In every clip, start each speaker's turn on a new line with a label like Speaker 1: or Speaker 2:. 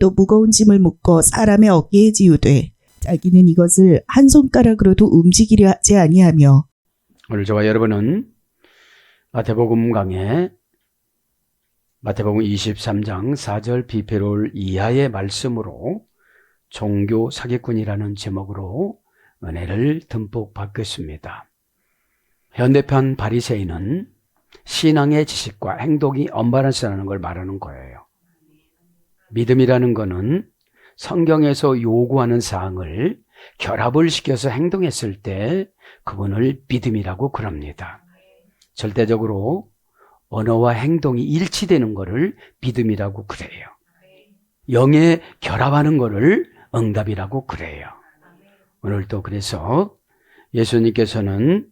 Speaker 1: 또 무거운 짐을 묶어 사람의 어깨에 지우되 자기는 이것을 한 손가락으로도 움직이려 하지 아니하며.
Speaker 2: 오늘 저와 여러분은 마태복음 강의 마태복음 23장 4절 비페롤 이하의 말씀으로 종교 사기꾼이라는 제목으로 은혜를 듬뿍 받겠습니다. 현대판 바리새인은 신앙의 지식과 행동이 언밸런스라는 걸 말하는 거예요. 믿음이라는 것은 성경에서 요구하는 사항을 결합을 시켜서 행동했을 때 그분을 믿음이라고 그럽니다. 절대적으로 언어와 행동이 일치되는 것을 믿음이라고 그래요. 영에 결합하는 것을 응답이라고 그래요. 오늘도 그래서 예수님께서는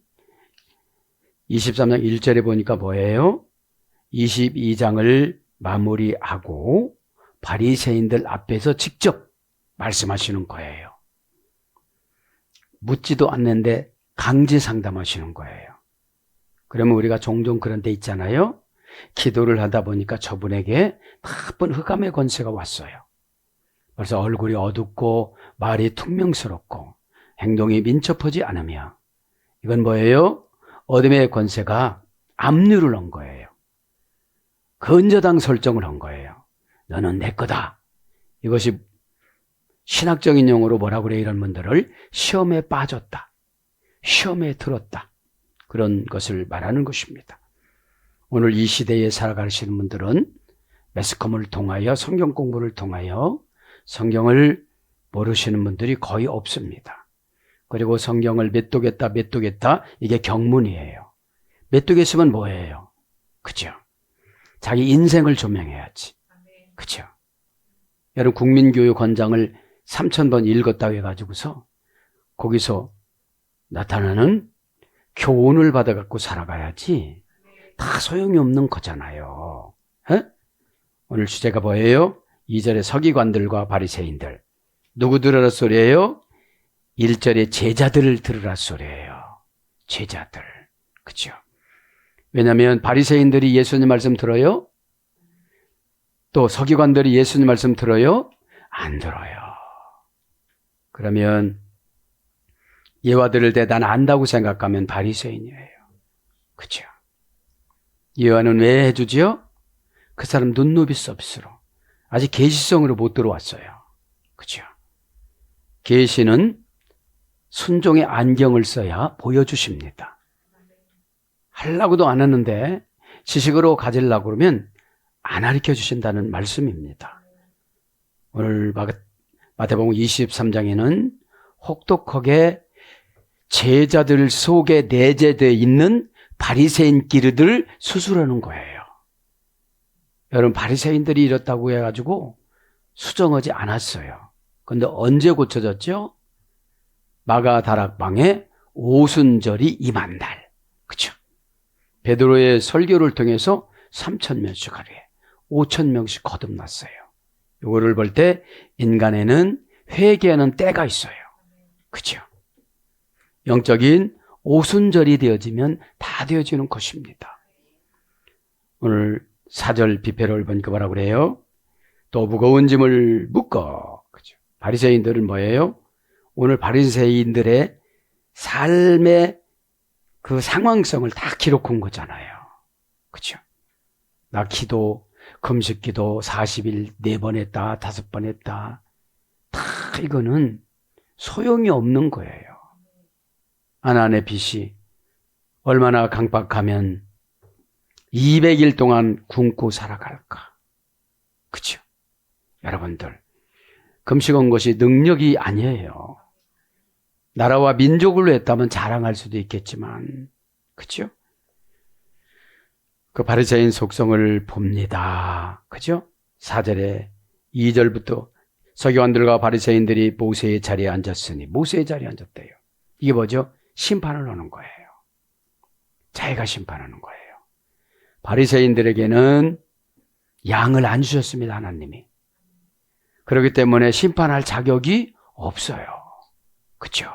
Speaker 2: 23장 1절에 보니까 뭐예요? 22장을 마무리하고 바리새인들 앞에서 직접 말씀하시는 거예요. 묻지도 않는데 강제 상담하시는 거예요. 그러면 우리가 종종 그런 데 있잖아요. 기도를 하다 보니까 저분에게 나쁜 흑암의 권세가 왔어요. 그래서 얼굴이 어둡고 말이 퉁명스럽고 행동이 민첩하지 않으며, 이건 뭐예요? 어둠의 권세가 압류를 한 거예요. 근저당 설정을 한 거예요. 너는 내 거다. 이것이 신학적인 용어로 뭐라고 그래? 이런 분들을 시험에 빠졌다, 시험에 들었다, 그런 것을 말하는 것입니다. 오늘 이 시대에 살아가시는 분들은 매스컴을 통하여 성경 공부를 통하여 성경을 모르시는 분들이 거의 없습니다. 그리고 성경을 메뚜겠다 이게 경문이에요. 메뚜겠으면 뭐예요? 그죠? 자기 인생을 조명해야지. 그죠? 여러분 국민교육원장을 3000번 읽었다 해가지고서 거기서 나타나는 교훈을 받아갖고 살아가야지 다 소용이 없는 거잖아요. 에? 오늘 주제가 뭐예요? 2절에 서기관들과 바리새인들. 누구 들으라 소리예요? 1절에 제자들을 들으라 소리예요. 제자들. 그죠? 왜냐하면 바리새인들이 예수님 말씀 들어요? 또 서기관들이 예수님 말씀 들어요? 안 들어요. 그러면 예화 들을 때 난 안다고 생각하면 바리새인이에요. 그죠? 예화는 왜 해주지요? 그 사람 눈높이 서비스로, 아직 계시성으로 못 들어왔어요. 그죠? 계시는 순종의 안경을 써야 보여주십니다. 하려고도 안 하는데 지식으로 가지려고 그러면 안 가르쳐 주신다는 말씀입니다. 오늘 마태복음 23장에는 혹독하게 제자들 속에 내재되어 있는 바리새인 끼리들 수술하는 거예요. 여러분 바리새인들이 이렇다고 해가지고 수정하지 않았어요. 그런데 언제 고쳐졌죠? 마가다락방에 오순절이 임한 날. 그렇죠? 베드로의 설교를 통해서 3000명씩 하루에 5000명씩 거듭났어요. 이거를 볼 때 인간에는 회개하는 때가 있어요. 그렇죠? 영적인 오순절이 되어지면 다 되어지는 것입니다. 오늘 4절 비페롤 보니까 뭐라고 그래요? 또 무거운 짐을 묶어. 그죠? 바리새인들은 뭐예요? 오늘 바리새인들의 삶의 그 상황성을 다 기록한 거잖아요. 그죠? 나 기도, 금식 기도 40일 4번 했다, 5번 했다. 다 이거는 소용이 없는 거예요. 아난의 빚이 얼마나 강박하면 200일 동안 굶고 살아갈까? 그죠? 여러분들, 금식한 것이 능력이 아니에요. 나라와 민족을 했다면 자랑할 수도 있겠지만, 그죠? 그 바리새인 속성을 봅니다. 그죠? 4절에 2절부터 서기관들과 바리새인들이 모세의 자리에 앉았으니, 모세의 자리에 앉았대요. 이게 뭐죠? 심판을 하는 거예요. 자기가 심판하는 거예요. 바리새인들에게는 양을 안 주셨습니다, 하나님이. 그렇기 때문에 심판할 자격이 없어요. 그렇죠?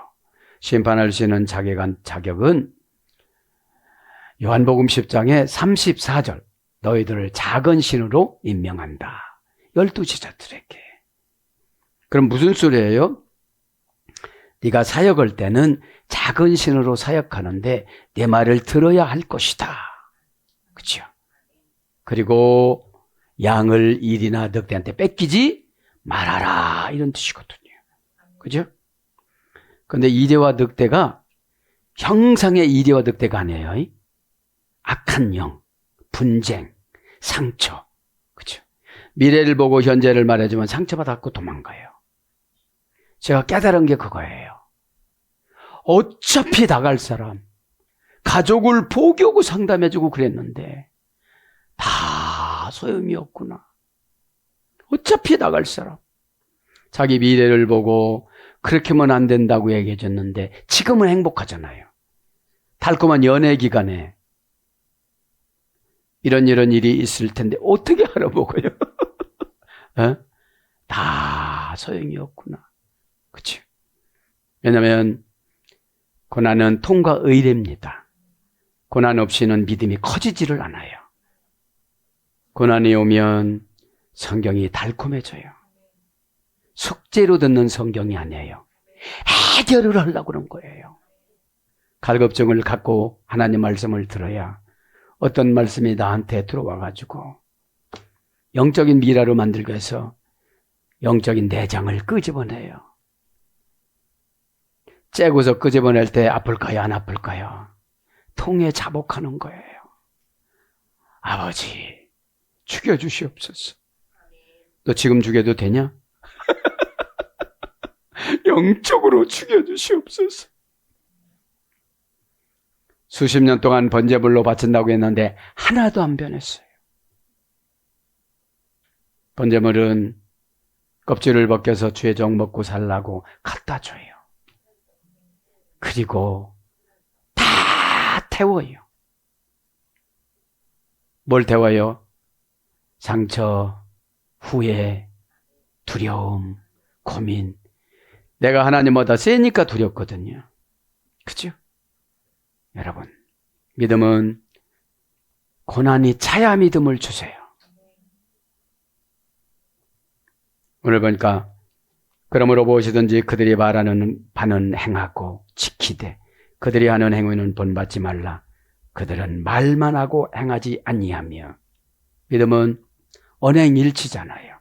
Speaker 2: 심판할 수 있는 자격은 요한복음 10장의 34절, 너희들을 작은 신으로 임명한다. 12 제자들에게. 그럼 무슨 소리예요? 네가 사역할 때는 작은 신으로 사역하는데 내 말을 들어야 할 것이다. 그렇죠? 그리고 양을 일이나 늑대한테 뺏기지 말아라 이런 뜻이거든요. 그죠? 그런데 이레와 늑대가 형상의 이레와 늑대가 아니에요. 악한 영, 분쟁, 상처. 그죠? 미래를 보고 현재를 말해주면 상처받았고 도망가요. 제가 깨달은 게 그거예요. 어차피 나갈 사람, 가족을 포기하고 상담해주고 그랬는데 다 소용이 없구나. 어차피 나갈 사람. 자기 미래를 보고 그렇게 하면 안 된다고 얘기해줬는데 지금은 행복하잖아요. 달콤한 연애 기간에 이런 일이 있을 텐데 어떻게 알아보고요? 어? 다 소용이 없구나. 그렇죠? 왜냐하면 고난은 통과 의례입니다. 고난 없이는 믿음이 커지지를 않아요. 고난이 오면 성경이 달콤해져요. 숙제로 듣는 성경이 아니에요. 해결을 하려고 그런 거예요. 갈급증을 갖고 하나님 말씀을 들어야 어떤 말씀이 나한테 들어와가지고 영적인 미라로 만들기 위해서 영적인 내장을 끄집어내요. 째고서 끄집어낼 때 아플까요? 안 아플까요? 통에 자복하는 거예요. 아버지, 죽여주시옵소서. 너 지금 죽여도 되냐? 영적으로 죽여주시옵소서. 수십 년 동안 번제물로 바친다고 했는데 하나도 안 변했어요. 번제물은 껍질을 벗겨서 주의 종 먹고 살라고 갖다 줘요. 그리고 다 태워요. 뭘 태워요? 상처, 후회, 두려움, 고민. 내가 하나님보다 세니까 두렵거든요. 그죠? 여러분, 믿음은 고난이 차야 믿음을 주세요. 오늘 보니까 그러므로 무엇이든지 그들이 말하는 바는 행하고 지키되 그들이 하는 행위는 본받지 말라. 그들은 말만 하고 행하지 아니하며. 믿음은 언행일치잖아요.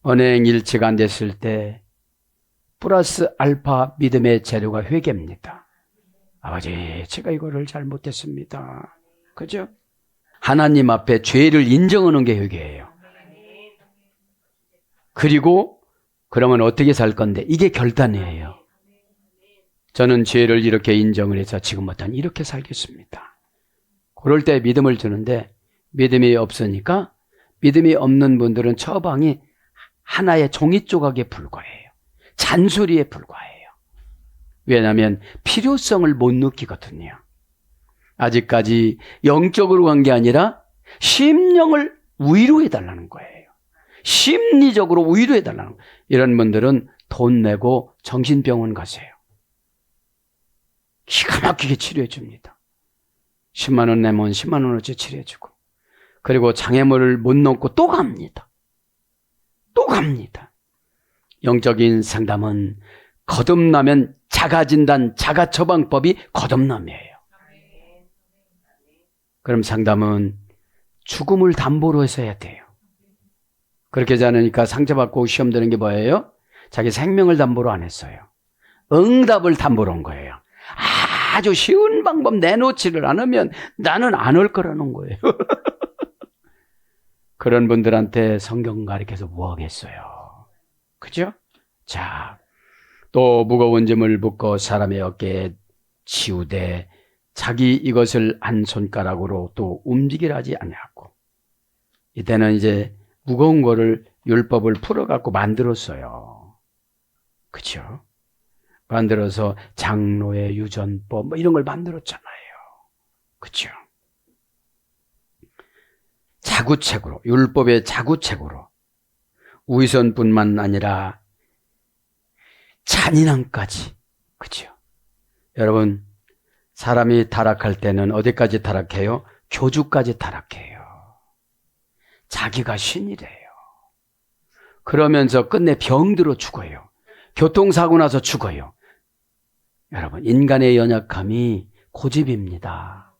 Speaker 2: 언행일치가 안 됐을 때 플러스 알파 믿음의 재료가 회개입니다. 아버지, 제가 이거를 잘못했습니다. 그죠? 하나님 앞에 죄를 인정하는 게 회개예요. 그리고 그러면 어떻게 살 건데? 이게 결단이에요. 저는 죄를 이렇게 인정을 해서 지금부터는 이렇게 살겠습니다. 그럴 때 믿음을 주는데 믿음이 없으니까 믿음이 없는 분들은 처방이 하나의 종이 조각에 불과해요. 잔소리에 불과해요. 왜냐하면 필요성을 못 느끼거든요. 아직까지 영적으로 간 게 아니라 심령을 위로해달라는 거예요. 심리적으로 위로해달라는 거예요. 이런 분들은 돈 내고 정신병원 가세요. 기가 막히게 치료해 줍니다. 10만 원 내면 10만 원어치 치료해 주고, 그리고 장애물을 못 넘고 또 갑니다. 또 갑니다. 영적인 상담은 거듭나면 자가진단, 자가처방법이 거듭남이에요. 그럼 상담은 죽음을 담보로 해서 해야 돼요. 그렇게 하지 않으니까 상처받고 시험 드는 게 뭐예요? 자기 생명을 담보로 안 했어요. 응답을 담보로 한 거예요. 아주 쉬운 방법 내놓지를 않으면 나는 안 올 거라는 거예요. 그런 분들한테 성경 가르쳐서 뭐 하겠어요. 그죠? 자, 또 무거운 짐을 묶어 사람의 어깨에 치우되 자기 이것을 한 손가락으로 또 움직이라 하지 아니하고. 이때는 이제 무거운 거를 율법을 풀어갖고 만들었어요. 그죠? 만들어서 장로의 유전법 뭐 이런 걸 만들었잖아요. 그죠? 자구책으로, 율법의 자구책으로 위선뿐만 아니라 잔인함까지. 그죠? 여러분, 사람이 타락할 때는 어디까지 타락해요? 교주까지 타락해요. 자기가 신이래요. 그러면서 끝내 병들어 죽어요. 교통사고 나서 죽어요. 여러분, 인간의 연약함이 고집입니다.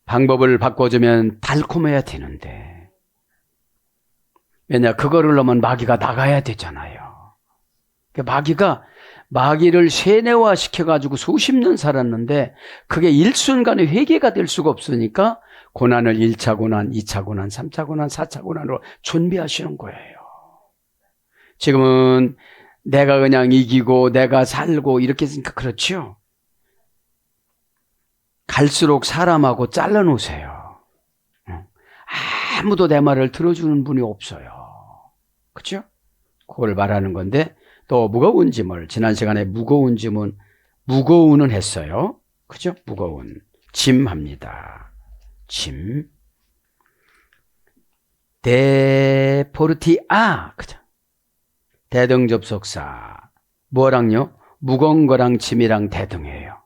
Speaker 2: 방법을 바꿔주면 달콤해야 되는데. 왜냐, 그거를 넣으면 마귀가 나가야 되잖아요. 마귀를 세뇌화 시켜가지고 수십 년 살았는데 그게 일순간에 회개가 될 수가 없으니까 고난을 1차 고난, 2차 고난, 3차 고난, 4차 고난으로 준비하시는 거예요. 지금은 내가 그냥 이기고 내가 살고 이렇게 했으니까 그렇죠. 갈수록 사람하고 잘라놓으세요. 아무도 내 말을 들어주는 분이 없어요. 그렇죠? 그걸 말하는 건데 또 무거운 짐을 지난 시간에 무거운은 했어요. 그죠? 무거운 짐 합니다. 짐. 데포르티아. 그죠? 대등접속사. 뭐랑요? 무거운 거랑 짐이랑 대등해요.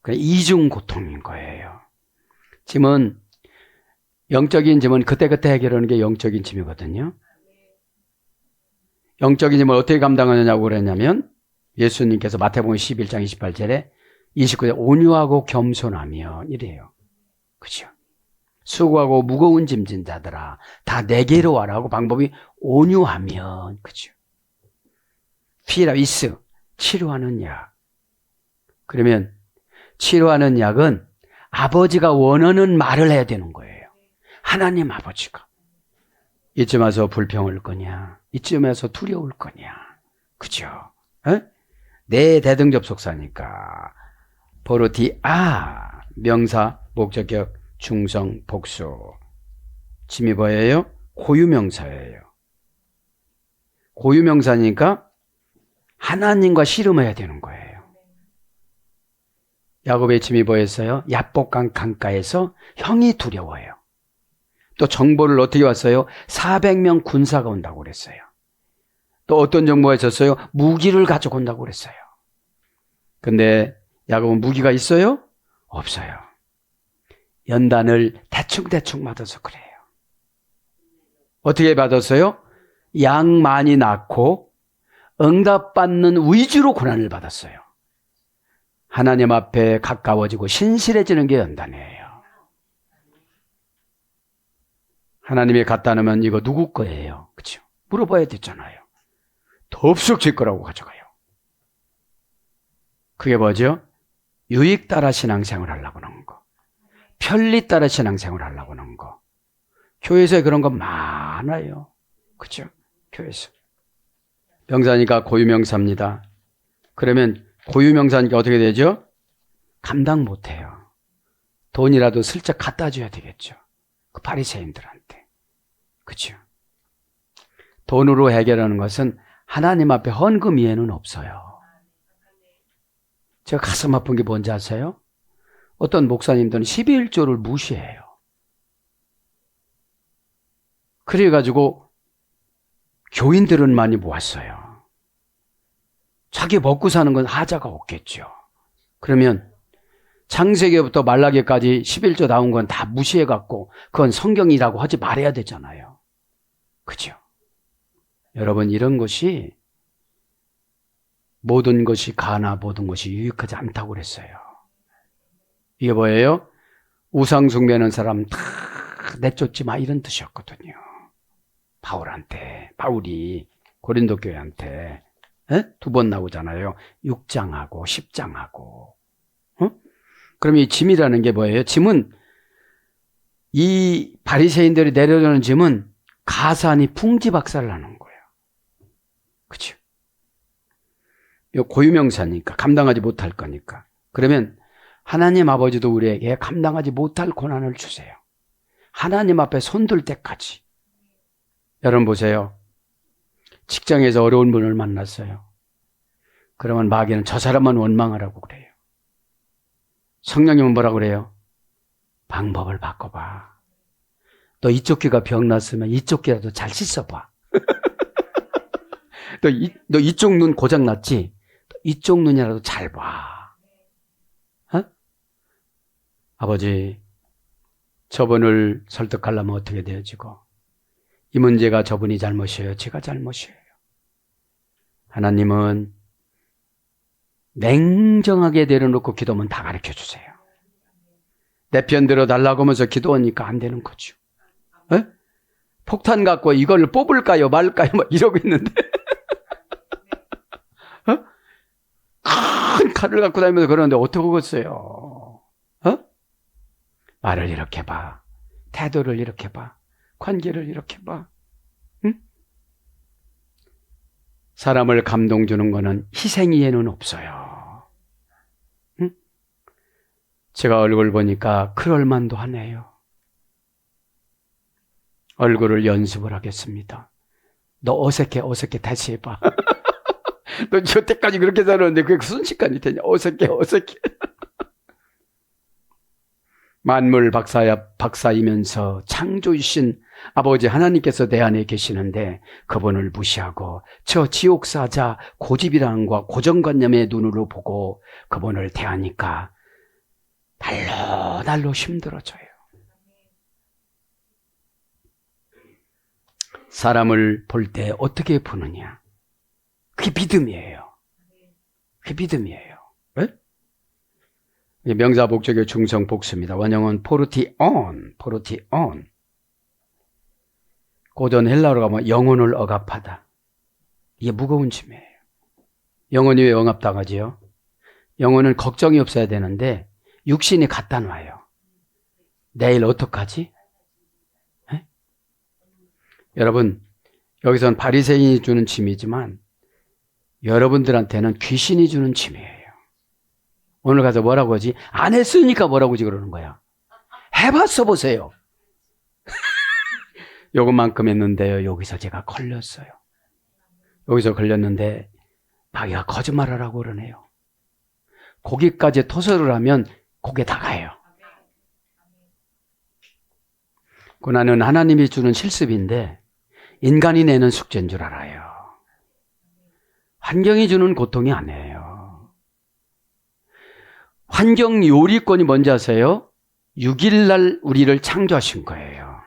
Speaker 2: 이중 고통인 거예요. 짐은 영적인 짐은 그때그때 해결하는 게 영적인 짐이거든요. 영적인 짐을 어떻게 감당하느냐고 그랬냐면 예수님께서 마태복음 11장 28절에 29절에 온유하고 겸손하며 이래요. 그죠? 수고하고 무거운 짐진 자들아 다 내게로 와라고 방법이 온유하면 그죠? 피라이스 치료하는 약. 그러면 치료하는 약은 아버지가 원하는 말을 해야 되는 거예요. 하나님 아버지가. 이쯤 와서 불평할 거냐? 이쯤에서 두려울 거냐? 그죠? 내 대등접속사니까. 포르티아 명사, 목적격, 중성, 복수. 짐이 뭐예요? 고유명사예요. 고유명사니까 하나님과 씨름해야 되는 거예요. 야곱의 짐이 뭐였어요? 야복강 강가에서 형이 두려워요. 또 정보를 어떻게 왔어요? 400명 군사가 온다고 그랬어요. 또 어떤 정보가 있었어요? 무기를 가지고 온다고 그랬어요. 근데 야곱은 무기가 있어요? 없어요. 연단을 대충 받아서 그래요. 어떻게 받았어요? 양 많이 낳고 응답받는 위주로 고난을 받았어요. 하나님 앞에 가까워지고 신실해지는 게 연단이에요. 하나님이 갖다 놓으면 이거 누구 거예요? 그렇죠? 물어봐야 되잖아요. 덥석 질 거라고 가져가요. 그게 뭐죠? 유익 따라 신앙생활 하려고 하는 거. 편리 따라 신앙생활 하려고 하는 거. 교회에서 그런 거 많아요. 그렇죠? 교회에서. 명사니까 고유명사입니다. 그러면 고유명사니까 어떻게 되죠? 감당 못해요. 돈이라도 슬쩍 갖다 줘야 되겠죠. 그 바리새인들한테. 그렇죠? 돈으로 해결하는 것은 하나님 앞에 헌금 이해는 없어요. 제가 가슴 아픈 게 뭔지 아세요? 어떤 목사님들은 12일조를 무시해요. 그래가지고 교인들은 많이 모았어요. 자기 먹고 사는 건 하자가 없겠죠. 그러면 창세기부터 말라기까지 11조 나온 건 다 무시해갖고 그건 성경이라고 하지 말아야 되잖아요. 그죠? 여러분, 이런 것이 모든 것이 가나 모든 것이 유익하지 않다고 그랬어요. 이게 뭐예요? 우상 숭배하는 사람 다 내쫓지 마 이런 뜻이었거든요. 바울이 고린도 교회한테 2번 나오잖아요. 6장하고 10장하고. 그럼 이 짐이라는 게 뭐예요? 짐은 이 바리새인들이 내려주는 짐은 가산이 풍지박살을 하는 거예요. 그렇죠? 고유명사니까 감당하지 못할 거니까. 그러면 하나님 아버지도 우리에게 감당하지 못할 고난을 주세요. 하나님 앞에 손들 때까지. 여러분 보세요. 직장에서 어려운 분을 만났어요. 그러면 마귀는 저 사람만 원망하라고 그래요. 성령님은 뭐라고 그래요? 방법을 바꿔봐. 너 이쪽 귀가 병 났으면 이쪽 귀라도 잘 씻어봐. 너 이쪽 눈 고장 났지? 이쪽 눈이라도 잘 봐. 아버지, 저분을 설득하려면 어떻게 되어지고 이 문제가 저분이 잘못이에요? 제가 잘못이에요? 하나님은 냉정하게 내려놓고 기도하면 다 가르쳐 주세요. 내 편 들어달라고 하면서 기도하니까 안 되는 거죠. 에? 폭탄 갖고 이걸 뽑을까요 말까요 막 이러고 있는데 어? 큰 칼을 갖고 다니면서 그러는데 어떻게 그랬어요? 어? 말을 이렇게 봐. 태도를 이렇게 봐. 관계를 이렇게 봐. 응? 사람을 감동 주는 거는 희생 이해는 없어요. 응? 제가 얼굴 보니까 그럴 만도 하네요. 얼굴을 연습을 하겠습니다. 너 어색해 다시 해봐. 너 여태까지 그렇게 살았는데 그게 순식간이 되냐. 어색해. 만물 박사이면서 창조이신 아버지 하나님께서 내 안에 계시는데 그분을 무시하고 저 지옥사자 고집이라는과 고정관념의 눈으로 보고 그분을 대하니까 날로 힘들어져요. 사람을 볼 때 어떻게 보느냐. 그게 믿음이에요. 네? 명사 복적의 중성 복수입니다. 원형은 포르티온. 고전 헬라어로 가면 영혼을 억압하다. 이게 무거운 짐이에요. 영혼이 왜 억압당하지요? 영혼은 걱정이 없어야 되는데 육신이 갖다 놔요. 내일 어떡하지? 네? 여러분, 여기선 바리새인이 주는 짐이지만 여러분들한테는 귀신이 주는 짐이에요. 오늘 가서 뭐라고 하지? 안 했으니까 뭐라고 하지 그러는 거야. 해봤어 보세요. 요것만큼 했는데요. 여기서 제가 걸렸어요. 여기서 걸렸는데 마귀가 거짓말하라고 그러네요. 거기까지 토설을 하면 거기에 다 가요. 고난은 하나님이 주는 실습인데 인간이 내는 숙제인 줄 알아요. 환경이 주는 고통이 아니에요. 환경 요리권이 뭔지 아세요? 6일날 우리를 창조하신 거예요.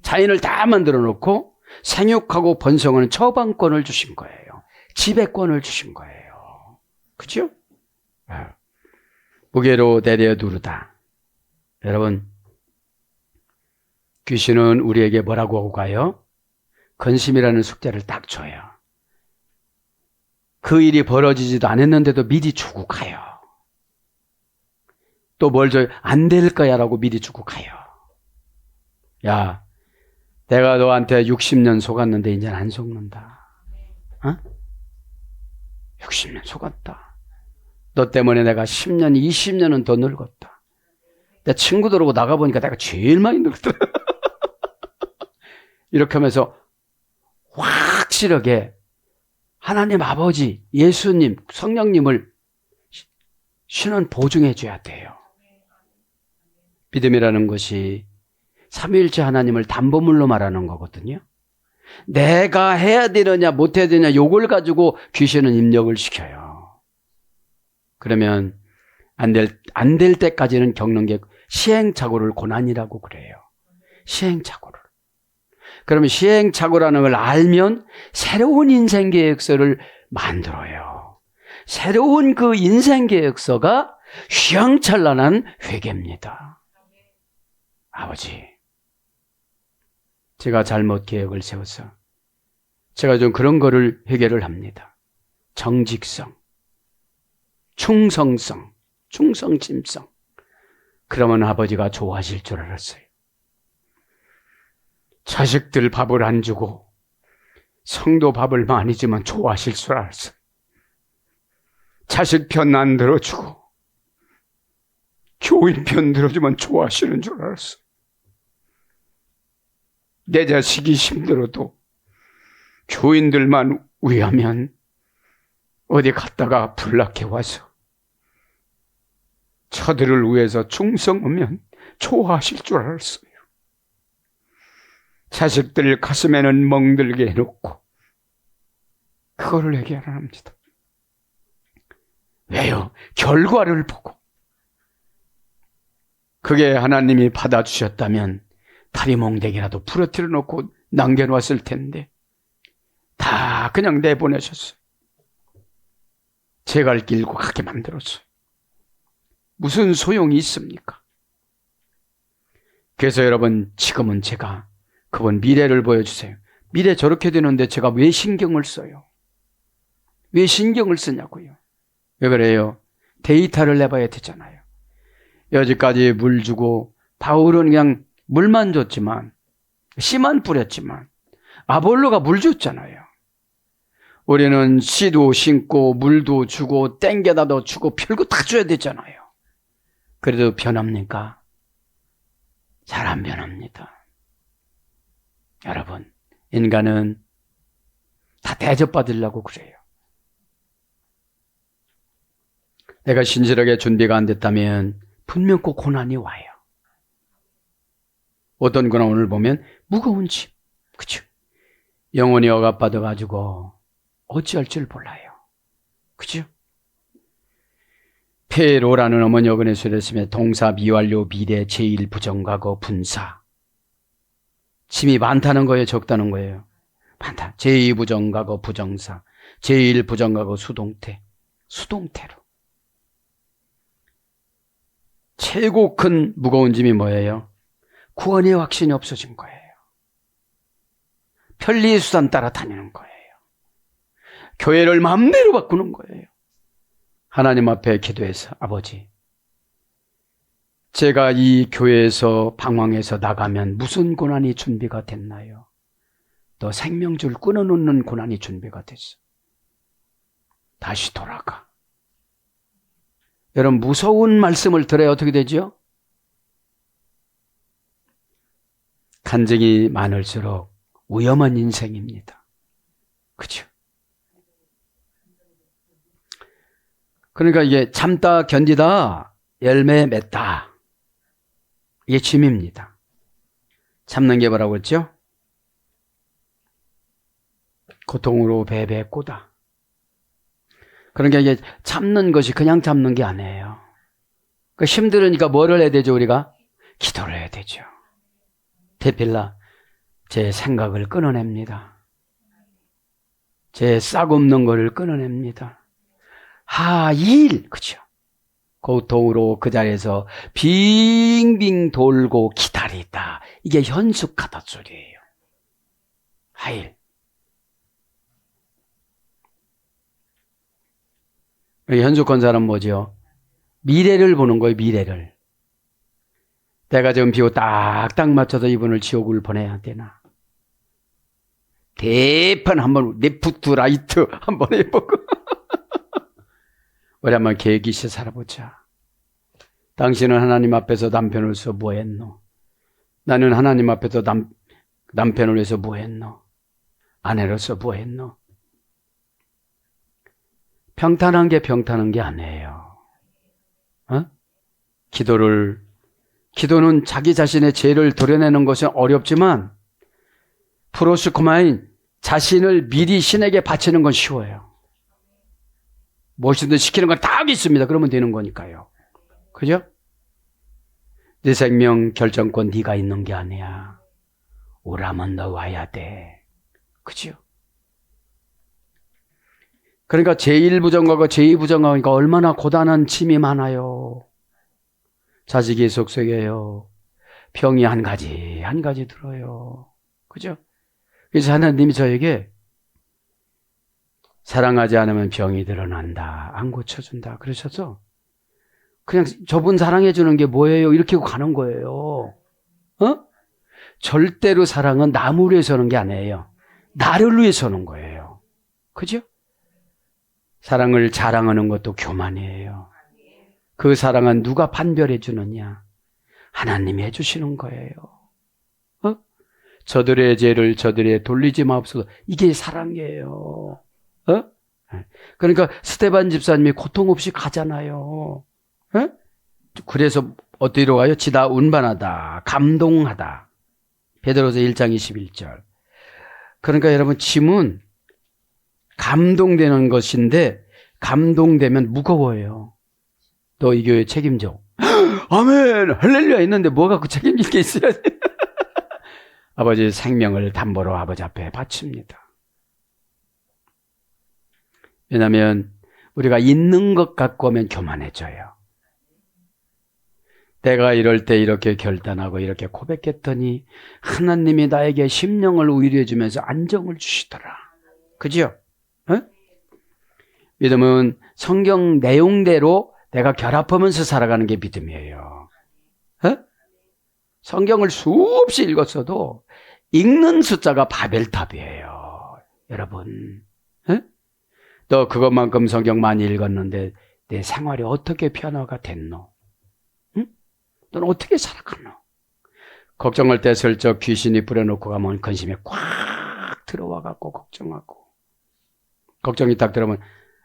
Speaker 2: 자연을 다 만들어 놓고 생육하고 번성하는 처방권을 주신 거예요. 지배권을 주신 거예요. 그죠? 무게로 내려 두르다. 여러분, 귀신은 우리에게 뭐라고 하고 가요? 근심이라는 숙제를 딱 줘요. 그 일이 벌어지지도 않았는데도 미리 주고 가요. 또 뭘 줘요? 안 될 거야 라고 미리 주고 가요. 야, 내가 너한테 60년 속았는데 이제는 안 속는다. 어? 60년 속았다. 너 때문에 내가 10년, 20년은 더 늙었다. 내 친구들하고 나가보니까 내가 제일 많이 늙었다. 이렇게 하면서 확실하게 하나님 아버지, 예수님, 성령님을 신은 보증해 줘야 돼요. 믿음이라는 것이 삼위일체 하나님을 담보물로 말하는 거거든요. 내가 해야 되느냐 못해야 되느냐 요걸 가지고 귀신은 입력을 시켜요. 그러면 안 될 때까지는 겪는 게 시행착오를 고난이라고 그래요. 시행착오를. 그러면 시행착오라는 걸 알면 새로운 인생계획서를 만들어요. 새로운 그 인생계획서가 휘황찬란한 회개입니다. 아버지, 제가 잘못 계획을 세워서 제가 좀 그런 거를 회개를 합니다. 정직성, 충성성, 충성심성. 그러면 아버지가 좋아하실 줄 알았어요. 자식들 밥을 안 주고 성도 밥을 많이 주면 좋아하실 줄 알았어요. 자식 편 안 들어주고 교인 편 들어주면 좋아하시는 줄 알았어요. 내 자식이 힘들어도 교인들만 위하면 어디 갔다가 불락해 와서 저들을 위해서 충성하면 좋아하실 줄 알았어요. 자식들 가슴에는 멍들게 해놓고 그거를 얘기하라 합니다. 왜요? 결과를 보고. 그게 하나님이 받아주셨다면 다리 몽댕이라도 부러뜨려 놓고 남겨놓았을 텐데 다 그냥 내보내셨어요. 제 갈 길고 가게 만들었어요. 무슨 소용이 있습니까? 그래서 여러분, 지금은 제가 그분 미래를 보여주세요. 미래 저렇게 되는데 제가 왜 신경을 써요? 왜 신경을 쓰냐고요? 왜 그래요? 데이터를 내봐야 되잖아요. 여지까지 물 주고 바울은 그냥 물만 줬지만, 씨만 뿌렸지만 아볼로가 물 줬잖아요. 우리는 씨도 심고 물도 주고 땡겨다도 주고 별거 다 줘야 되잖아요. 그래도 변합니까? 잘 안 변합니다. 여러분, 인간은 다 대접받으려고 그래요. 내가 신실하게 준비가 안 됐다면 분명 꼭 고난이 와요. 어떤 고난을 보면 무거운 짐, 그죠? 영혼이 억압받아가지고 어찌할 줄 몰라요. 그죠? 폐로라는 어머니 어근에서 이랬으면 동사, 미완료, 미래, 제1, 부정과거, 분사. 짐이 많다는 거예요, 적다는 거예요? 많다. 제2 부정과거, 부정사. 제1 부정과거, 수동태. 수동태로. 최고 큰 무거운 짐이 뭐예요? 구원의 확신이 없어진 거예요. 편리의 수단 따라 다니는 거예요. 교회를 마음대로 바꾸는 거예요. 하나님 앞에 기도해서, 아버지, 제가 이 교회에서 방황해서 나가면 무슨 고난이 준비가 됐나요? 또 생명줄 끊어놓는 고난이 준비가 됐어. 다시 돌아가. 여러분, 무서운 말씀을 들어야 어떻게 되죠? 간증이 많을수록 위험한 인생입니다. 그렇죠? 그러니까 이게 참다 견디다 열매 맺다, 이게 짐입니다. 참는 게 뭐라고 했죠? 고통으로 배배 꼬다. 그러니까 이게 참는 것이 그냥 참는 게 아니에요. 그러니까 힘들으니까 뭐를 해야 되죠, 우리가? 기도를 해야 되죠. 대필라, 제 생각을 끊어냅니다. 제 싹 없는 거를 끊어냅니다. 하일, 그죠? 고통으로 그 자리에서 빙빙 돌고 기다리다. 이게 현숙하다 소리예요. 하일. 현숙한 사람은 뭐죠? 미래를 보는 거예요, 미래를. 내가 지금 비호 딱딱 맞춰서 이분을 지옥을 보내야 되나? 대판 한번, 레프트, 라이트 한번 해보고. 우리 한번 계획 있이 살아보자. 당신은 하나님 앞에서 남편으로서 뭐 했노? 나는 하나님 앞에서 남편을 위해서 뭐 했노? 아내로서 뭐 했노? 평탄한 게 평탄한 게 아니에요. 기도는 자기 자신의 죄를 도려내는 것은 어렵지만, 프로스코마인, 자신을 미리 신에게 바치는 건 쉬워요. 무엇이든 시키는 건 다 있습니다. 그러면 되는 거니까요. 그죠? 네 생명 결정권 네가 있는 게 아니야. 오라면 너 와야 돼. 그죠? 그러니까 제1부정과가 제2부정과가 얼마나 고단한 짐이 많아요. 자식이 속썩여요. 병이 한 가지 들어요. 그죠? 그래서 하나님이 저에게 사랑하지 않으면 병이 드러난다. 안 고쳐준다. 그러셔서 그냥 저분 사랑해 주는 게 뭐예요? 이렇게 가는 거예요. 절대로 사랑은 남을 위해서 하는 게 아니에요. 나를 위해서 하는 거예요. 그죠? 사랑을 자랑하는 것도 교만이에요. 그 사랑은 누가 판별해 주느냐? 하나님이 해주시는 거예요. 저들의 죄를 저들의 돌리지 마옵소서. 이게 사랑이에요. 그러니까 스데반 집사님이 고통 없이 가잖아요. 그래서 어디로 가요? 지다 운반하다, 감동하다. 베드로서 1장 21절. 그러니까 여러분, 짐은 감동되는 것인데, 감동되면 무거워요. 너 이 교회 책임져. 아멘, 할렐루야 했는데 뭐가 그 책임질 게 있어야 돼? 아버지 생명을 담보로 아버지 앞에 바칩니다. 왜냐하면 우리가 있는 것 갖고 오면 교만해져요. 내가 이럴 때 이렇게 결단하고 이렇게 고백했더니 하나님이 나에게 심령을 위로해 주면서 안정을 주시더라. 그죠? 어? 믿음은 성경 내용대로 내가 결합하면서 살아가는 게 믿음이에요. 어? 성경을 수없이 읽었어도 읽는 숫자가 바벨탑이에요. 여러분, 어? 너 그것만큼 성경 많이 읽었는데 내 생활이 어떻게 변화가 됐노? 응? 너는 어떻게 살아가노? 걱정할 때 슬쩍 귀신이 부려놓고 가면 근심에 꽉 들어와 갖고 걱정하고, 걱정이 딱 들어오면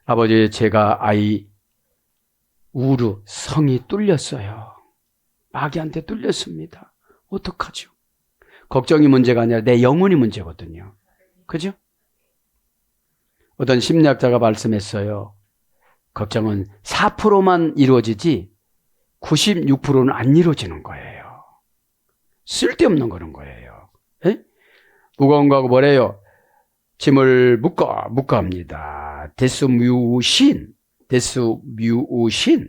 Speaker 2: 아버지 제가 아이 우르 성이 뚫렸어요. 마귀한테 뚫렸습니다. 어떡하죠? 걱정이 문제가 아니라 내 영혼이 문제거든요. 그죠? 어떤 심리학자가 말씀했어요. 걱정은 4%만 이루어지지 96%는 안 이루어지는 거예요. 쓸데없는 그런 거예요. 에? 무거운 거하고 뭐래요? 짐을 묶어 합니다. 데스뮤신,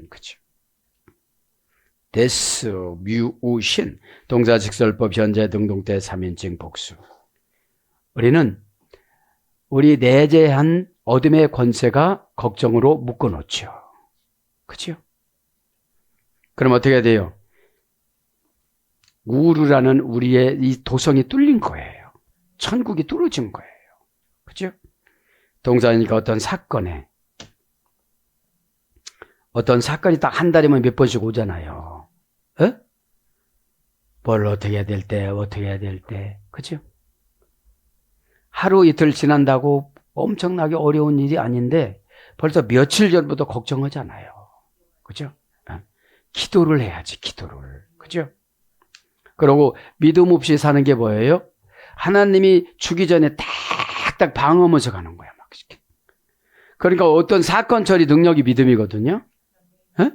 Speaker 2: 그죠? 데스뮤신, 동사직설법 현재 등동태 3인칭 복수. 우리는 우리 내재한 어둠의 권세가 걱정으로 묶어놓죠. 그죠? 그럼 어떻게 돼요? 우르라는 우리의 이 도성이 뚫린 거예요. 천국이 뚫어진 거예요. 그죠? 동사니까 어떤 사건이 딱 한 달이면 몇 번씩 오잖아요. 에? 뭘 어떻게 해야 될 때, 그죠? 하루 이틀 지난다고 엄청나게 어려운 일이 아닌데 벌써 며칠 전부터 걱정하잖아요. 그죠? 기도를 해야지, 기도를. 그죠? 그리고 믿음 없이 사는 게 뭐예요? 하나님이 주기 전에 딱딱 방어하면서 가는 거야. 막. 그러니까 어떤 사건 처리 능력이 믿음이거든요. 에?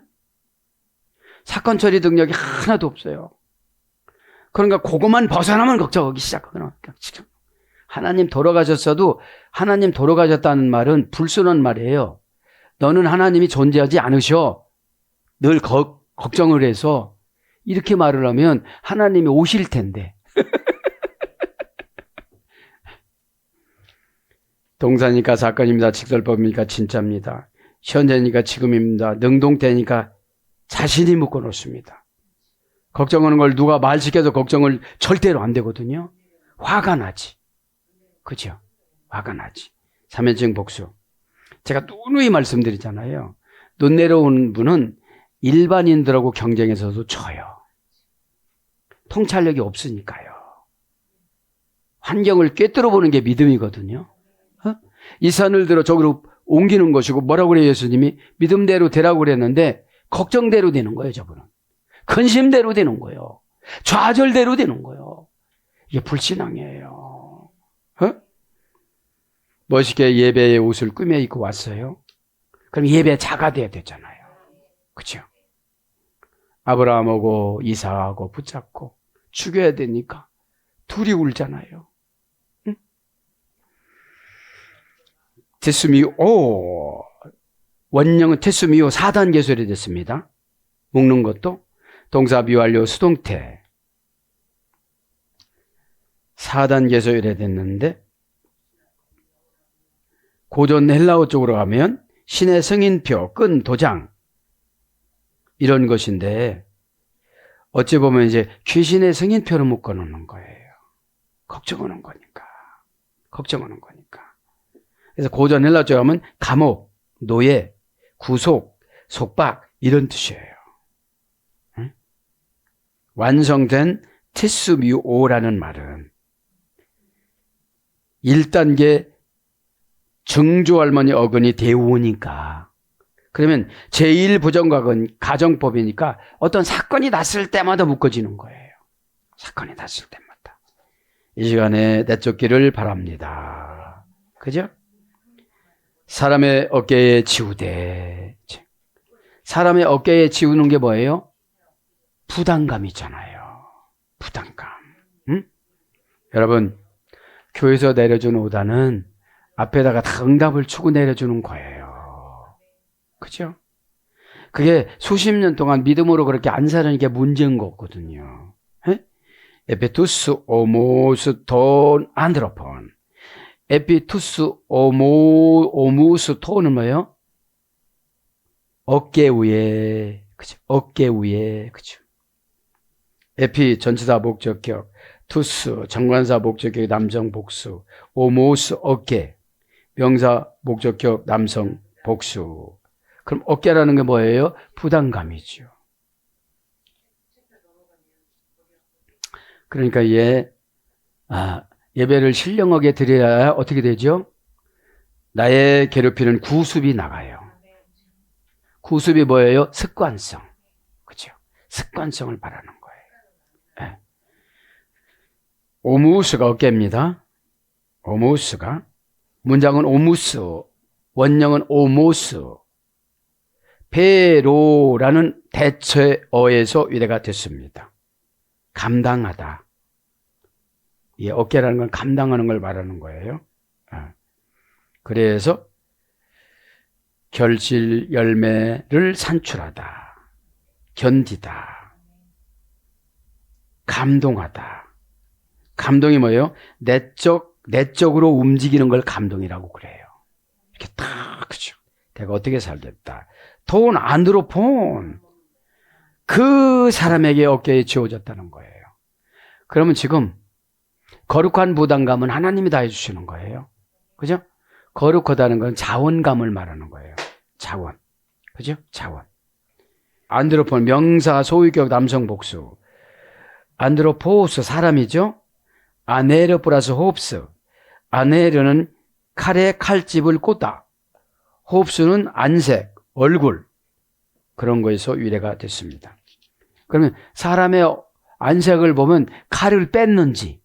Speaker 2: 사건 처리 능력이 하나도 없어요. 그러니까 그것만 벗어나면 걱정하기 시작하거든요. 하나님 돌아가셨어도 하나님 돌아가셨다는 말은 불순한 말이에요. 너는 하나님이 존재하지 않으셔. 늘 걱정을 해서 이렇게 말을 하면 하나님이 오실 텐데. 동사니까 사건입니다. 직설법이니까 진짜입니다. 현재니까 지금입니다. 능동태니까 자신이 묶어놓습니다. 걱정하는 걸 누가 말시켜서 걱정을 절대로 안 되거든요. 화가 나지. 그죠? 화가 나지. 3인칭 복수. 제가 누누이 말씀드리잖아요. 눈 내려온 분은 일반인들하고 경쟁에서도 져요. 통찰력이 없으니까요. 환경을 꿰뚫어 보는 게 믿음이거든요. 이 산을 들어 저기로 옮기는 것이고 뭐라고 그래요? 예수님이 믿음대로 되라고 그랬는데 걱정대로 되는 거예요. 저분은. 근심대로 되는 거예요. 좌절대로 되는 거예요. 이게 불신앙이에요. 멋있게 예배의 옷을 꾸며 입고 왔어요. 그럼 예배 자가돼야 되잖아요. 그죠? 아브라함하고 이삭하고 붙잡고 죽여야 되니까 둘이 울잖아요. 응? 테스미오, 원령은 테스미오 4단 개설이 됐습니다. 묶는 것도 동사 미완료 수동태 4단 개설이 됐는데 고전 헬라어 쪽으로 가면 신의 승인표, 끈, 도장 이런 것인데 어찌 보면 이제 귀신의 승인표를 묶어놓는 거예요. 걱정하는 거니까. 그래서 고전 헬라어 쪽으로 가면 감옥, 노예, 구속, 속박 이런 뜻이에요. 응? 완성된 테스뮤오라는 말은 1단계 증조할머니 어근이 대우니까 그러면 제1부정각은 가정법이니까 어떤 사건이 났을 때마다 묶어지는 거예요. 사건이 났을 때마다. 이 시간에 내쫓기를 바랍니다. 그죠? 사람의 어깨에 지우되. 사람의 어깨에 지우는 게 뭐예요? 부담감 있잖아요. 부담감. 응? 여러분, 교회에서 내려주는 오다는 앞에다가 다 응답을 주고 내려주는 거예요. 그죠? 그게 수십 년 동안 믿음으로 그렇게 안 사는 게 문제인 거거든요. 에피투스 오모스 톤 안드로폰. 에피투스 오무스 톤은 뭐예요? 어깨 위에, 그죠? 어깨 위에, 그죠? 에피 전치사 목적격, 투스 정관사 목적격 남성 복수, 오모스 어깨 명사 목적격 남성 복수. 그럼 어깨라는 게 뭐예요? 부담감이죠. 그러니까 예배를 신령하게 드려야 어떻게 되죠? 나의 괴롭히는 구습이 나가요. 구습이 뭐예요? 습관성. 그렇죠? 습관성을 바라는 거예요. 네. 오무스가 어깨입니다. 오무스가. 문장은 오무스, 원형은 오모스. 베로라는 대체어에서 유래가 됐습니다. 감당하다. 이 어깨라는 건 감당하는 걸 말하는 거예요. 그래서 결실 열매를 산출하다, 견디다, 감동하다. 감동이 뭐예요? 내적으로 움직이는 걸 감동이라고 그래요. 이렇게 딱, 그죠? 내가 어떻게 살겠다. 돈 안드로폰. 그 사람에게 어깨에 지워졌다는 거예요. 그러면 지금 거룩한 부담감은 하나님이 다 해주시는 거예요. 그죠? 거룩하다는 건 자원감을 말하는 거예요. 자원. 그죠? 자원. 안드로폰, 명사, 소유격, 남성 복수. 안드로포스, 사람이죠? 아네르 플러스 홉스. 아네르는 칼에 칼집을 꽂다. 홉스는 안색, 얼굴. 그런 거에서 유래가 됐습니다. 그러면 사람의 안색을 보면 칼을 뺐는지,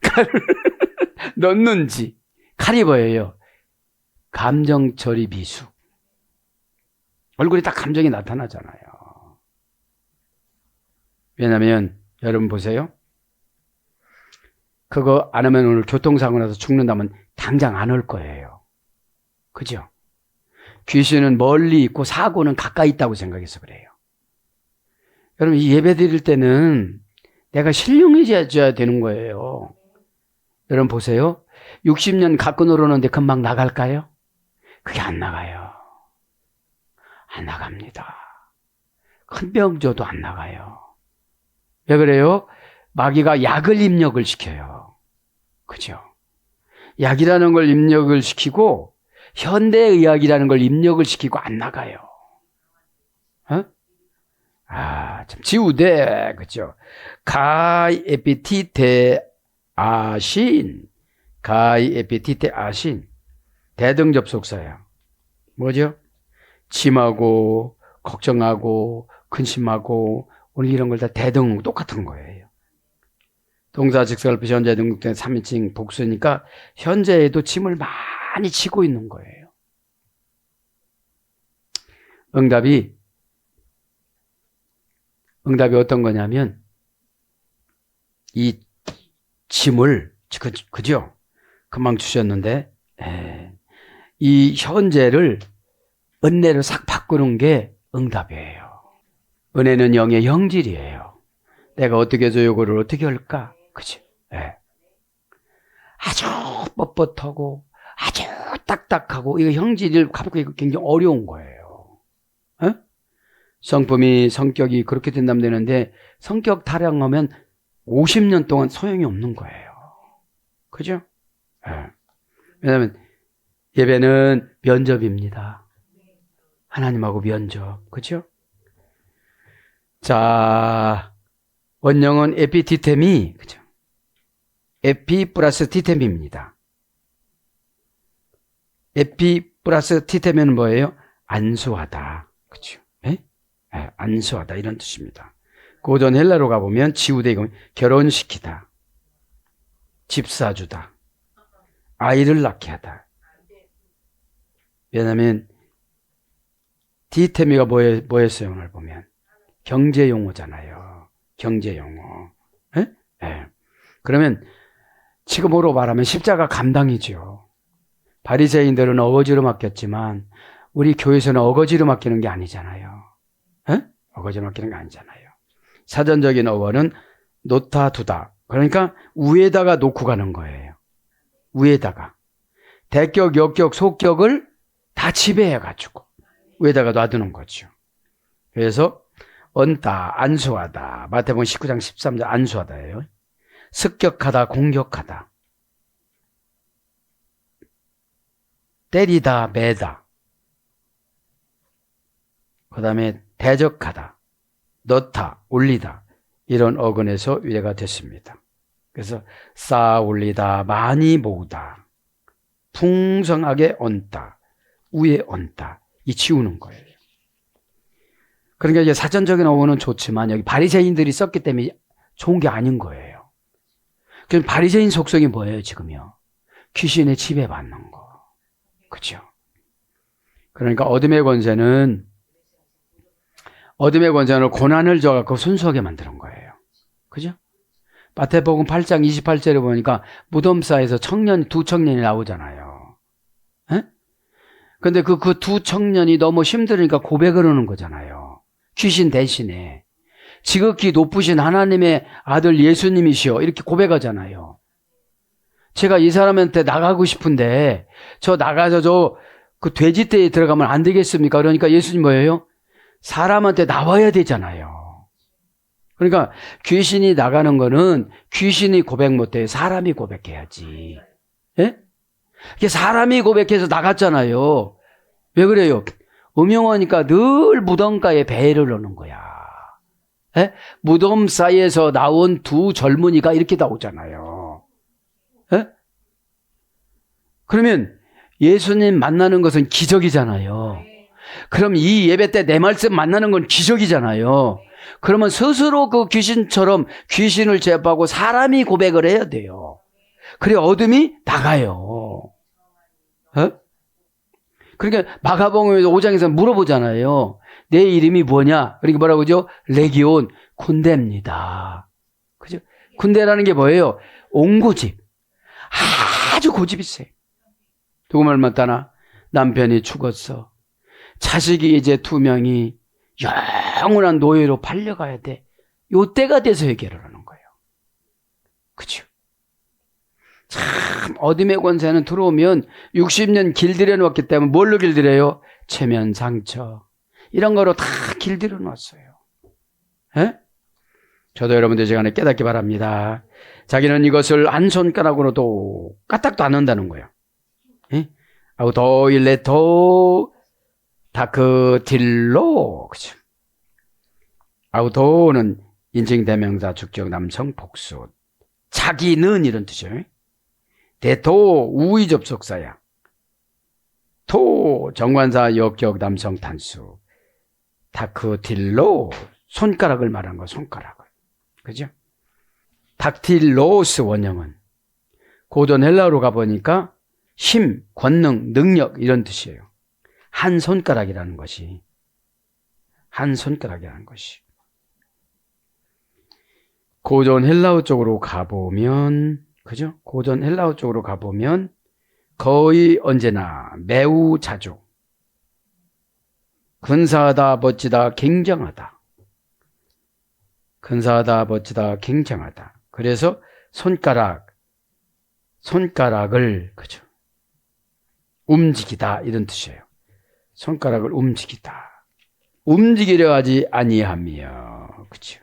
Speaker 2: 칼을 넣는지, 칼이 뭐예요? 감정 처리 비수. 얼굴에 딱 감정이 나타나잖아요. 왜냐하면 여러분 보세요. 그거 안 하면 오늘 교통사고 나서 죽는다면 당장 안 올 거예요. 그죠? 귀신은 멀리 있고 사고는 가까이 있다고 생각해서 그래요. 여러분, 이 예배 드릴 때는 내가 신령해져야 되는 거예요. 여러분 보세요. 60년 갖고 놀았는데 금방 나갈까요? 그게 안 나가요. 안 나갑니다. 큰 병 줘도 안 나가요. 왜 그래요? 마귀가 약을 입력을 시켜요. 그죠? 약이라는 걸 입력을 시키고 현대의학이라는 걸 입력을 시키고 안 나가요. 참 지우대, 그죠? 가이 에피티테 아신, 가이 에피티테 아신. 대등접속사야. 뭐죠? 짐하고 걱정하고 근심하고 오늘 이런 걸 다 대등 똑같은 거예요. 동사 직설 현재 등록된 3인칭 복수니까 현재에도 짐을 많이 지고 있는 거예요. 응답이 어떤 거냐면 이 짐을, 그죠? 금방 주셨는데 이 현재를 은혜로 싹 바꾸는 게 응답이에요. 은혜는 영의 형질이에요. 내가 어떻게 해서 요거를 어떻게 할까? 그치? 아주 뻣뻣하고 아주 딱딱하고 이거 형질을 바꾸기가 굉장히 어려운 거예요. 성격이 그렇게 된다면 되는데 성격 타령하면 50년 동안 소용이 없는 거예요. 그죠? 왜냐하면 예배는 면접입니다. 하나님하고 면접. 그죠? 자, 원형은 에피티템이, 그죠? 에피 플러스 티템입니다. 에피 플러스 티템은 뭐예요? 안수하다. 그죠? 안수하다. 이런 뜻입니다. 고전 헬라로 가보면 지우대, 결혼시키다. 집 사주다. 아이를 낳게 하다. 왜냐하면 디테미가 뭐였어요? 오늘 보면 경제용어잖아요. 경제용어. 그러면 지금으로 말하면 십자가 감당이죠. 바리새인들은 어거지로 맡겼지만 우리 교회에서는 어거지로 맡기는 게 아니잖아요. 에? 어거지로 맡기는 게 아니잖아요. 사전적인 어원은 놓다 두다. 그러니까 위에다가 놓고 가는 거예요. 위에다가. 대격, 역격, 속격을 다 지배해가지고 위에다가 놔두는 거죠. 그래서 얹다, 안수하다. 마태복음 19장 13절 안수하다예요. 습격하다, 공격하다. 때리다, 매다. 그 다음에 대적하다, 넣다, 올리다. 이런 어근에서 유래가 됐습니다. 그래서 쌓아 올리다, 많이 모으다, 풍성하게 얹다, 위에 얹다. 이 지우는 거예요. 그러니까 이제 사전적인 어원은 좋지만 여기 바리새인들이 썼기 때문에 좋은 게 아닌 거예요. 그럼 바리새인 속성이 뭐예요, 지금요? 귀신의 지배받는 거. 그죠? 그러니까 어둠의 권세는 고난을 줘갖고 순수하게 만드는 거예요. 그죠? 마태복음 8장 28절에 보니까 무덤사에서 두 청년이 나오잖아요. 에? 근데 그 두 청년이 너무 힘들으니까 고백을 하는 거잖아요. 귀신 대신에. 지극히 높으신 하나님의 아들 예수님이시여. 이렇게 고백하잖아요. 제가 이 사람한테 나가고 싶은데, 저 나가서 그 돼지떼에 들어가면 안 되겠습니까? 그러니까 예수님 뭐예요? 사람한테 나와야 되잖아요. 그러니까 귀신이 나가는 거는 귀신이 고백 못해요. 사람이 고백해야지. 예? 사람이 고백해서 나갔잖아요. 왜 그래요? 음흉하니까 늘 무덤가에 배를 넣는 거야. 예? 무덤 사이에서 나온 두 젊은이가 이렇게 나오잖아요. 예? 그러면 예수님 만나는 것은 기적이잖아요. 그럼 이 예배 때 내 말씀 만나는 건 기적이잖아요. 그러면 스스로 그 귀신처럼 귀신을 제압하고 사람이 고백을 해야 돼요. 그래 어둠이 나가요. 어? 그러니까 마가복음 5장에서 물어보잖아요. 내 이름이 뭐냐? 그러니까 뭐라고 하죠? 레기온, 군대입니다. 그죠? 군대라는 게 뭐예요? 옹고집. 아주 고집이 세. 누구 말 맞다나? 남편이 죽었어. 자식이 이제 2명이 영원한 노예로 팔려가야 돼. 요 때가 돼서 해결을 하는 거예요. 그죠? 참 어둠의 권세는 들어오면 60년 길들여 놓았기 때문에 뭘로 길들여요? 체면 상처 이런 거로 다 길들여 놓았어요. 에? 저도 여러분들 시간에 깨닫기 바랍니다. 자기는 이것을 한 손가락으로도 까딱도 안 한다는 거예요. 아우도일레토 다크딜로. 그죠? 아우도는 인칭대명사 주격 남성 복수. 자기는 이런 뜻이에요. 대토 우의 접속사야. 토 정관사 역격 남성 단수. 다크딜로 손가락을 말한 거, 손가락을. 그죠? 닥틸로스 원형은 고전 헬라어로 가보니까 힘, 권능, 능력 이런 뜻이에요. 한 손가락이라는 것이. 한 손가락이라는 것이. 고전 헬라어 쪽으로 가보면, 그죠? 고전 헬라어 쪽으로 가보면 거의 언제나 매우 자주 근사하다, 멋지다, 굉장하다. 근사하다, 멋지다, 굉장하다. 그래서 손가락을, 그죠? 움직이다 이런 뜻이에요. 손가락을 움직이다. 움직이려 하지 아니하며, 그죠?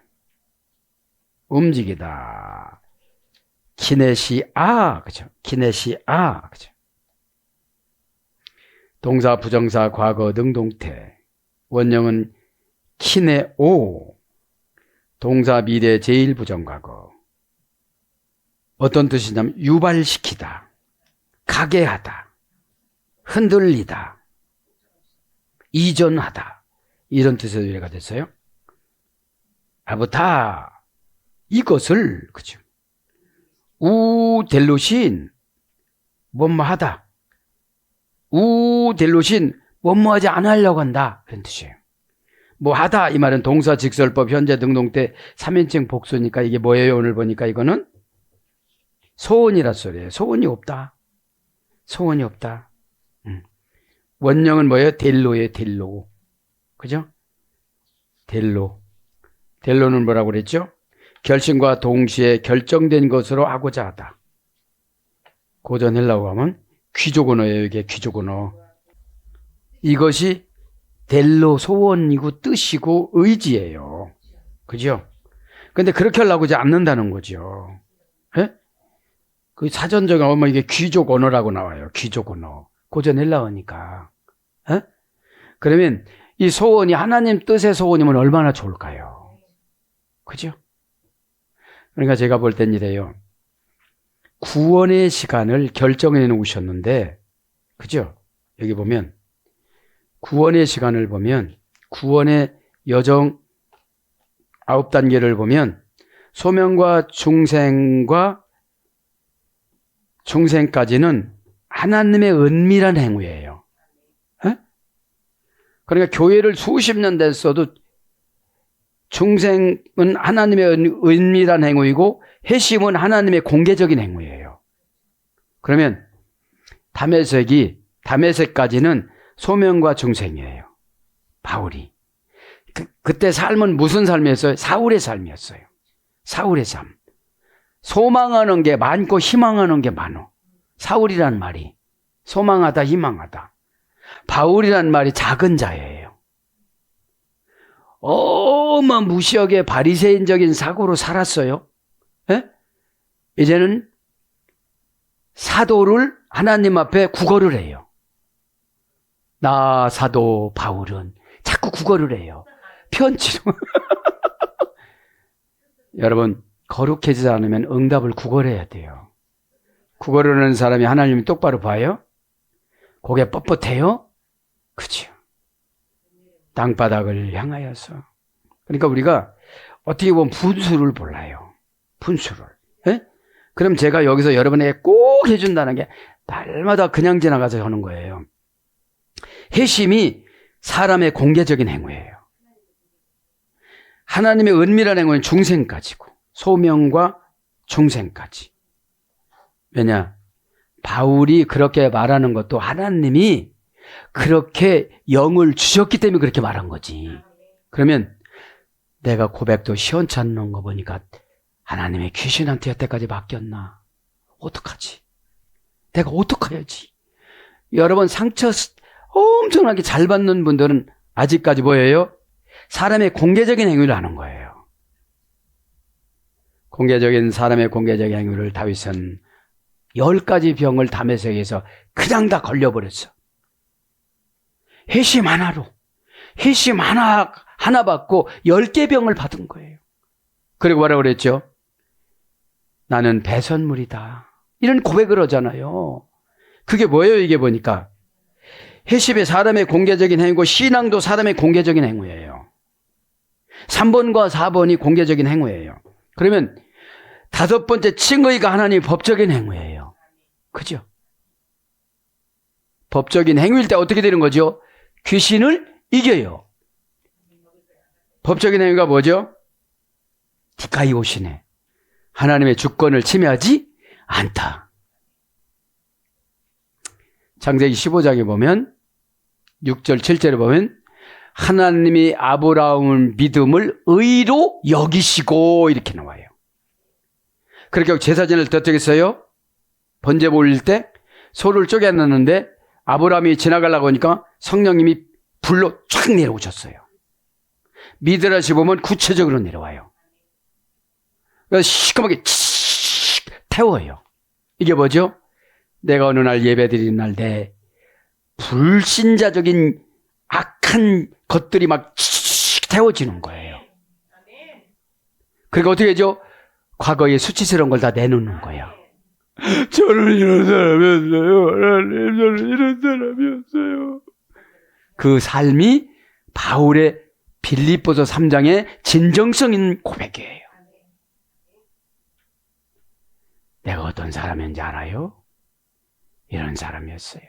Speaker 2: 움직이다. 키네시아, 그죠? 키네시아, 그죠? 동사, 부정사, 과거, 능동태. 원형은 키네오. 동사, 미래, 제1부정과거. 어떤 뜻이냐면 유발시키다, 가게 하다, 흔들리다, 이전하다 이런 뜻의 유래가 됐어요. 아부타 이것을, 그죠? 우델로신 뭐뭐하다, 우델로신 뭐뭐하지 않으려고 한다 그런 뜻이에요. 뭐 하다 이 말은 동사, 직설법, 현재, 능동태 3인칭 복수니까 이게 뭐예요? 오늘 보니까 이거는 소원이라 소리예요. 소원이 없다. 소원이 없다. 원형은 뭐예요? 델로예요. 델로. 그죠? 델로. 델로는 뭐라고 그랬죠? 결심과 동시에 결정된 것으로 하고자 하다. 고전 헬라어 하면 귀족 언어예요. 이게 귀족 언어. 이것이 델로 소원이고 뜻이고 의지예요. 그죠? 근데 그렇게 하려고 하지 않는다는 거죠. 예? 그 사전적에 보면 이게 귀족 언어라고 나와요. 귀족 언어. 고전 헬라어니까. 예? 그러면 이 소원이 하나님 뜻의 소원이면 얼마나 좋을까요? 그죠? 그러니까 제가 볼 땐 이래요. 구원의 시간을 결정해 놓으셨는데, 그죠? 여기 보면, 구원의 시간을 보면, 구원의 여정 9단계를 보면, 소명과 중생까지는 하나님의 은밀한 행위예요. 에? 그러니까 교회를 수십 년 됐어도 중생은 하나님의 은밀한 행위이고 회심은 하나님의 공개적인 행위예요. 그러면 다메섹까지는 소명과 중생이에요. 바울이. 그때 삶은 무슨 삶이었어요? 사울의 삶이었어요. 사울의 삶. 소망하는 게 많고 희망하는 게 많어. 사울이란 말이 소망하다, 희망하다. 바울이란 말이 작은 자예요. 무시하게 바리새인적인 사고로 살았어요. 에? 이제는 사도를 하나님 앞에 구걸을 해요. 나 사도 바울은 자꾸 구걸을 해요. 편지로. 여러분, 거룩해지지 않으면 응답을 구걸해야 돼요. 구걸하는 사람이 하나님이 똑바로 봐요? 고개 뻣뻣해요? 그죠? 땅바닥을 향하여서. 그러니까 우리가 어떻게 보면 분수를 몰라요. 분수를. 에? 그럼 제가 여기서 여러분에게 꼭 해준다는 게 날마다 그냥 지나가서 하는 거예요. 회심이 사람의 공개적인 행위예요. 하나님의 은밀한 행위는 중생까지고 소명과 중생까지. 왜냐? 바울이 그렇게 말하는 것도 하나님이 그렇게 영을 주셨기 때문에 그렇게 말한 거지. 그러면 내가 고백도 시원찮는 거 보니까 하나님의 귀신한테 여태까지 맡겼나? 어떡하지? 내가 어떡해야지? 여러분 상처 엄청나게 잘 받는 분들은 아직까지 뭐예요? 사람의 공개적인 행위를 하는 거예요. 사람의 공개적인 행위를 다윗은 10가지 병을 다메섹에서 그냥 다 걸려버렸어. 회심 하나로. 회심 하나 받고 10개 병을 받은 거예요. 그리고 뭐라고 그랬죠? 나는 배선물이다. 이런 고백을 하잖아요. 그게 뭐예요? 이게 보니까. 회심이 사람의 공개적인 행위고 신앙도 사람의 공개적인 행위예요. 3번과 4번이 공개적인 행위예요. 그러면 5번째 칭의가 하나님의 법적인 행위예요. 그죠? 법적인 행위일 때 어떻게 되는 거죠? 귀신을 이겨요. 법적인 행위가 뭐죠? 디카이오시네. 하나님의 주권을 침해하지 않다. 창세기 15장에 보면 6절 7절에 보면 하나님이 아브라함의 믿음을 의로 여기시고 이렇게 나와요. 그렇게 제사진을 어떻겠어요? 번제 올릴 때 소를 쪼개놨는데 아브라함이 지나가려고 하니까 성령님이 불로 쫙 내려오셨어요. 미드라시 보면 구체적으로 내려와요. 그래서 시커멓게 태워요. 이게 뭐죠? 내가 어느 날 예배드리는 날 내 불신자적인 악한 것들이 막 태워지는 거예요. 그러니까 어떻게 하죠? 과거의 수치스러운 걸 다 내놓는 거예요. 저는 이런 사람이었어요. 하나님, 저는 이런 사람이었어요. 그 삶이 바울의 빌립보서 3장의 진정성인 고백이에요. 내가 어떤 사람인지 알아요? 이런 사람이었어요.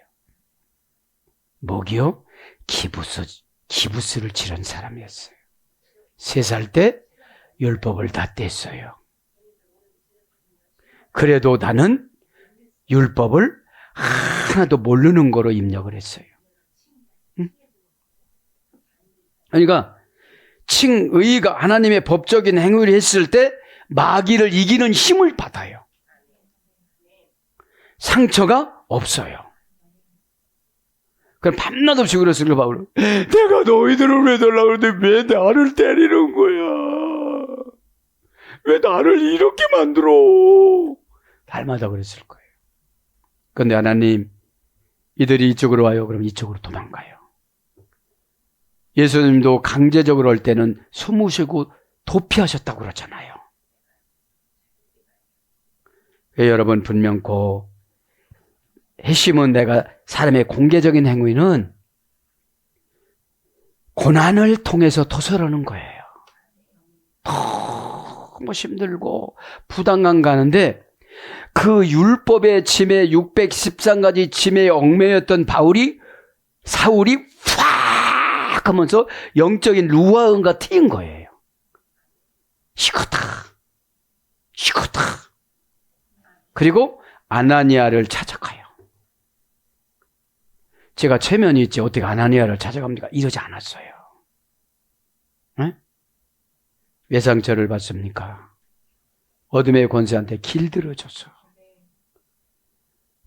Speaker 2: 뭐기요? 기부스를 치른 사람이었어요. 3살 때 율법을 다 뗐어요. 그래도 나는 율법을 하나도 모르는 거로 입력을 했어요. 응? 그러니까 칭의가 하나님의 법적인 행위를 했을 때 마귀를 이기는 힘을 받아요. 상처가 없어요. 그럼 밤낮 없이 그랬을 거 바울은 내가 너희들을 왜 달라고 그러는데 왜 나를 때리는 거야? 왜 나를 이렇게 만들어? 날마다 그랬을 거예요. 그런데 하나님 이들이 이쪽으로 와요. 그럼 이쪽으로 도망가요. 예수님도 강제적으로 할 때는 숨으시고 도피하셨다고 그러잖아요. 여러분 분명 핵심은 내가 사람의 공개적인 행위는 고난을 통해서 토설하는 거예요. 너무 힘들고 부담감 가는데 그 율법의 짐에 613가지 짐에 얽매였던 사울이 팍 하면서 영적인 루아은가 트인 거예요. 시커다. 그리고 아나니아를 찾아가요. 제가 체면이 있지 어떻게 아나니아를 찾아갑니까? 이러지 않았어요. 네? 왜 상처를 받습니까? 어둠의 권세한테 길들여줘서.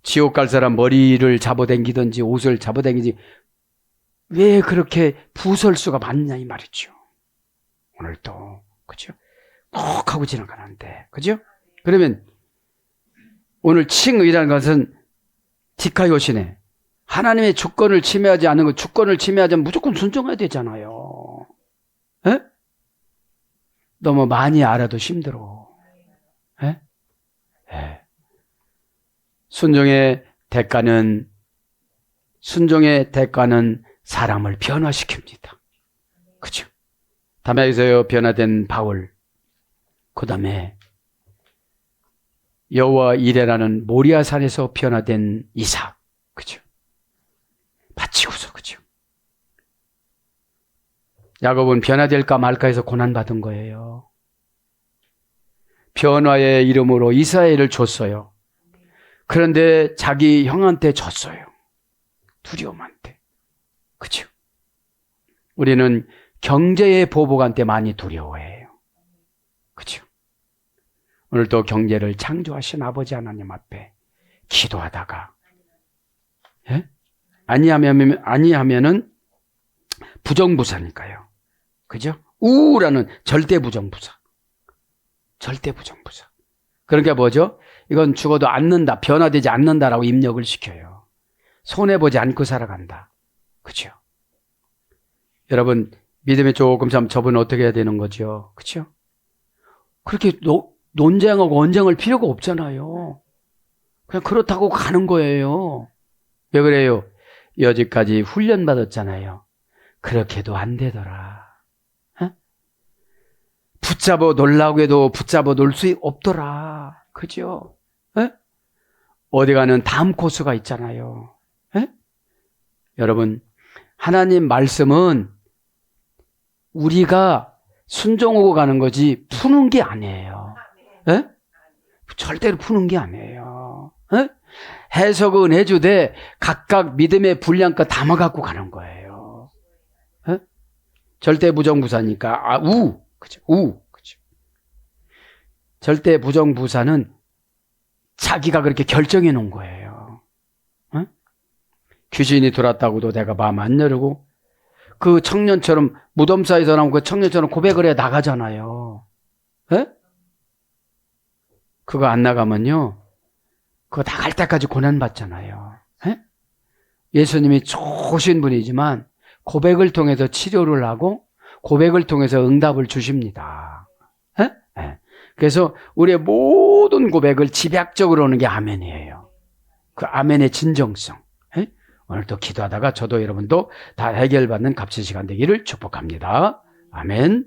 Speaker 2: 지옥 갈 사람 머리를 잡아당기든지 옷을 잡아당기지 왜 그렇게 부설수가 많냐 이 말이죠. 오늘도 그죠? 꼭 하고 지나가는데 그죠? 그러면 오늘 칭의라는 것은 디카요시네. 하나님의 주권을 침해하지 않는 것, 주권을 침해하자면 무조건 순종해야 되잖아요. 에? 너무 많이 알아도 힘들어. 에? 에. 순종의 대가는 사람을 변화시킵니다. 그죠? 담에서 변화된 바울, 그 다음에 여호와 이레라는 모리아산에서 변화된 이삭, 그죠? 바치고서, 그죠? 야곱은 변화될까 말까 해서 고난받은 거예요. 변화의 이름으로 이스라엘을 줬어요. 그런데 자기 형한테 졌어요. 두려움한테. 그죠? 우리는 경제의 보복한테 많이 두려워해요. 그죠? 오늘도 경제를 창조하신 아버지 하나님 앞에 기도하다가, 예? 아니하면은 부정부사니까요. 그죠? 우라는 절대부정부사. 그러니까 뭐죠? 이건 죽어도 않는다, 변화되지 않는다라고 입력을 시켜요. 손해보지 않고 살아간다. 그죠? 여러분, 믿음에 조금 접으면 어떻게 해야 되는 거죠? 그죠? 그렇게 논쟁하고 언쟁할 필요가 없잖아요. 그냥 그렇다고 가는 거예요. 왜 그래요? 여지까지 훈련받았잖아요. 그렇게도 안 되더라. 어? 붙잡아 놀라고 해도 붙잡아 놀 수 없더라. 그죠? 에? 어디 가는 다음 코스가 있잖아요. 에? 여러분, 하나님 말씀은 우리가 순종하고 가는 거지 푸는 게 아니에요. 에? 절대로 푸는 게 아니에요. 에? 해석은 해주되 각각 믿음의 분량껏 담아갖고 가는 거예요. 에? 절대 부정부사니까 그죠? 그죠? 절대 부정부사는 자기가 그렇게 결정해 놓은 거예요. 에? 귀신이 들어왔다고도 내가 마음 안 열고 그 청년처럼 무덤사에서 나온 그 청년처럼 고백을 해 나가잖아요. 에? 그거 안 나가면요, 그거 나갈 때까지 고난받잖아요. 에? 예수님이 좋으신 분이지만 고백을 통해서 치료를 하고 고백을 통해서 응답을 주십니다. 에? 에. 그래서 우리의 모든 고백을 집약적으로 하는 게 아멘이에요. 그 아멘의 진정성. 에? 오늘도 기도하다가 저도 여러분도 다 해결받는 값진 시간 되기를 축복합니다. 아멘.